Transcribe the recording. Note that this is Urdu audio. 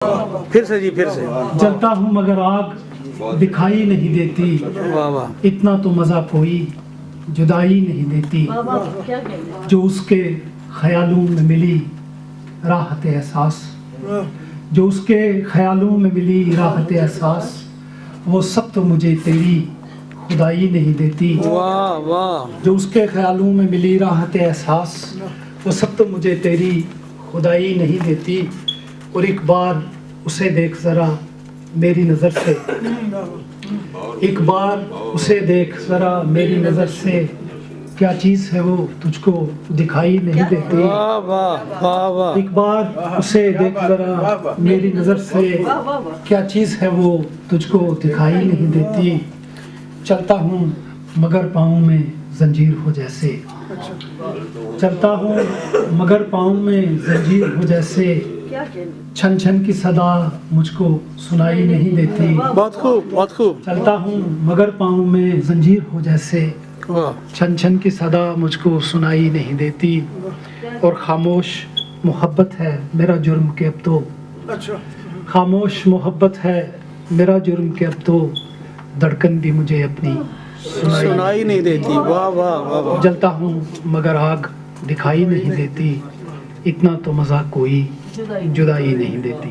پھر سے جی پھر سے جلتا ہوں مگر آگ دکھائی نہیں دیتی، واہ واہ اتنا تو مزہ کوئی جدائی نہیں دیتی، جو اس کے خیالوں میں ملی راحت احساس، جو اس کے خیالوں میں ملی راحت احساس، وہ سب تو مجھے تیری خدائی نہیں دیتی، واہ واہ جو اس کے خیالوں میں ملی راحت احساس، وہ سب تو مجھے تیری خدائی نہیں دیتی۔ اور ایک بار اسے دیکھ ذرا میری نظر سے، ایک بار اسے دیکھ ذرا میری نظر سے، کیا چیز ہے وہ تجھ کو دکھائی نہیں دیتی، واہ واہ واہ واہ ایک بار اسے دیکھ ذرا میری نظر سے، کیا چیز ہے وہ تجھ کو دکھائی نہیں دیتی، چلتا ہوں مگر پاؤں میں زنجیر ہو جیسے، چلتا ہوں مگر پاؤں میں زنجیر ہو جیسے، چھن چھن کی صدا مجھ کو سنائی نہیں دیتی، بہت خوب بہت خوب چلتا ہوں مگر پاؤں میں زنجیر ہو جیسے، واہ چھن چھن کی صدا مجھ کو سنائی نہیں دیتی، اور خاموش محبت ہے میرا جرم کہ اب تو، خاموش محبت ہے میرا جرم کہ اب تو، دھڑکن بھی مجھے اپنی سنائی نہیں دیتی، واہ واہ واہ واہ جلتا ہوں مگر آگ دکھائی نہیں دیتی، اتنا تو مزہ کوئی جدائی نہیں دیتی۔